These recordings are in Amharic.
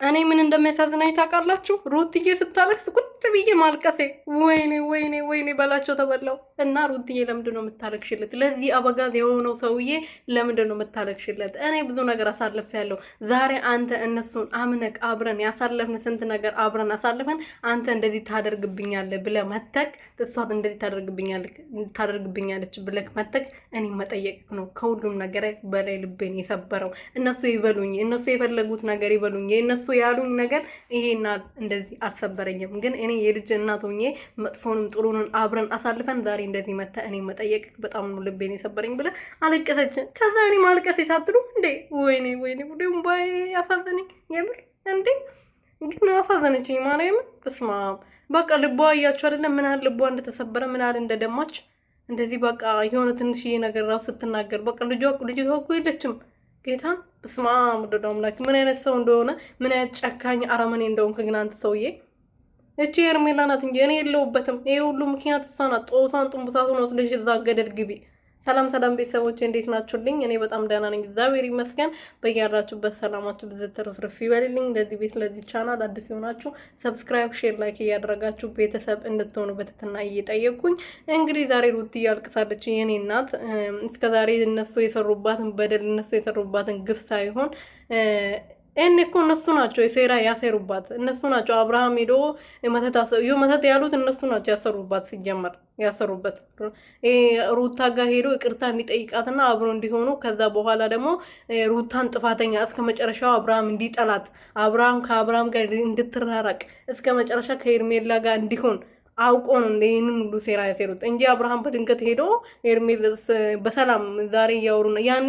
እኔ ምን እንደሚያሳዝናኝ ታውቃላችሁ? ሩትዬ ስታለቅስ ቁጭ ብዬ ማልቀሴ። ወይኔ ወይኔ ወይኔ በላቸው ተበላው። እና ሩትዬ ለምንድን ነው የምታለቅሽለት? ለዚህ አበጋዝ የሆነው ሰውዬ ለምንድን ነው የምታለቅሽለት? እኔ ብዙ ነገር አሳልፌያለሁ። ዛሬ አንተ እነሱን አምነክ አብረን ያሳለፍን ስንት ነገር አብረን አሳልፈን አንተ እንደዚህ ታደርግብኛለህ ብለህ መተክ እሷት እንደዚህ ታደርግብኛለች ብለህ መተክ እኔ መጠየቅ ነው ከሁሉም ነገር በላይ ልቤን የሰበረው። እነሱ ይበሉኝ፣ እነሱ የፈለጉት ነገር ይበሉኝ፣ እነሱ ያሉኝ ነገር ይሄና እንደዚህ አልሰበረኝም። ግን እኔ የልጅ እናት ሆኜ መጥፎንም ጥሩንን አብረን አሳልፈን ዛሬ እንደዚህ መታ እኔ መጠየቅ በጣም ነው ልቤን የሰበረኝ ብለ አለቀሰች። ከዛ እኔ ማልቀስ የሳትሉ እንዴ ወይኔ ወይኔ ሁሉም ባይ ያሳዘነኝ የምር እንዴ ግን አሳዘነችኝ ማርያም። በስመ አብ በቃ ልቧ እያችሁ አይደለም ምን ያህል ልቧ እንደተሰበረ ምን ያህል እንደደማች እንደዚህ በቃ የሆነ ትንሽዬ ነገር ራሱ ስትናገር በቃ ልጇ እኮ የለችም። ጌታን በስመ አብ ወወልድ አምላክ ምን አይነት ሰው እንደሆነ ምን አይነት ጨካኝ አረመኔ እንደሆንክ ግን አንተ ሰውዬ። እቺ ሄርሜላ ናት እንጂ እኔ የለሁበትም። ይሄ ሁሉ ምክንያት እሷ ናት። ጦሳን ጥንቡሳቱን ወስደሽ እዛ ገደል ግቢ። ሰላም ሰላም ቤተሰቦች እንዴት ናችሁልኝ? እኔ በጣም ደህና ነኝ፣ እግዚአብሔር ይመስገን። በያላችሁበት ሰላማችሁ ብዝት ትርፍርፍ ይበልልኝ። ለዚህ ቤት ለዚህ ቻናል አዲስ የሆናችሁ ሰብስክራይብ፣ ሼር፣ ላይክ እያደረጋችሁ ቤተሰብ እንድትሆኑ በትህትና እየጠየቅኩኝ እንግዲህ ዛሬ ሩት እያልቅሳለች። የኔ እናት እስከዛሬ እነሱ የሰሩባትን በደል እነሱ የሰሩባትን ግፍ ሳይሆን እኔ እኮ እነሱ ናቸው የሴራ ያሰሩባት እነሱ ናቸው። አብርሃም ሄዶ መተት ያሉት እነሱ ናቸው ያሰሩባት። ሲጀመር ያሰሩበት ሩታ ጋር ሄዶ ይቅርታ እንዲጠይቃትና አብሮ እንዲሆኑ ከዛ በኋላ ደግሞ ሩታን ጥፋተኛ እስከ መጨረሻው አብርሃም እንዲጠላት ከአብርሃም ጋር እንድትራራቅ እስከ መጨረሻ ከሄርሜላ ጋር እንዲሆን አውቆ ነው ይህንን ሁሉ ሴራ ያሴሩት እንጂ አብርሃም በድንገት ሄዶ ሄርሜላ በሰላም ዛሬ እያወሩ ነው። ያኔ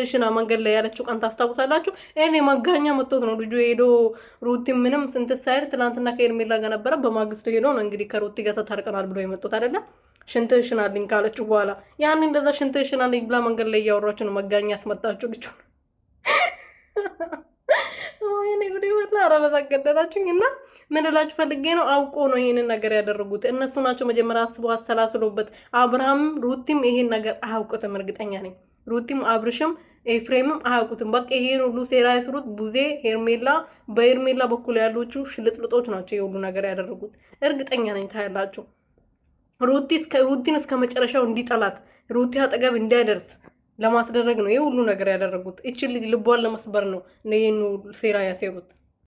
ሽና መንገድ ላይ ያለችው ቀን ታስታውሳላችሁ? እኔ መጋኛ መጥቶት ነው ልጁ ሄዶ ሩቲ ምንም ስንት ሳይል ትናንትና ከሄርሜላ ጋር ነበረ። በማግስቱ ሄዶ ነው እንግዲህ ከሩቲ ጋር ተታርቀናል ብሎ የመጡት አይደለም። ሽናልኝ ካለችው በኋላ ያኔ እንደዛ ሽናልኝ ብላ መንገድ ላይ እያወራችሁ ነው መጋኛ ያስመጣችሁ ልጁ። ወይኔ ጉዴ ወላ አረበዛገደላችሁኝ። እና ምን እላችሁ ፈልጌ ነው አውቆ ነው ይሄንን ነገር ያደረጉት እነሱ ናቸው። መጀመሪያ አስበው አሰላስሎበት። አብርሃም ሩቲም ይሄን ነገር አያውቁትም፣ እርግጠኛ ነኝ። ሩቲም አብርሽም ኤፍሬምም አያውቁትም። በቃ ይሄን ሁሉ ሴራ ያስሩት ቡዜ ሄርሜላ፣ በሄርሜላ በኩል ያሉት ሽልጥልጦች ናቸው የሁሉ ነገር ያደረጉት። እርግጠኛ ነኝ ታያላችሁ። ሩቲን እስከ መጨረሻው እንዲጠላት ሩቲ አጠገብ እንዳይደርስ ለማስደረግ ነው ይሄ ሁሉ ነገር ያደረጉት። እቺ ልጅ ልቧን ለመስበር ነው ይሄን ሴራ ያሴሩት።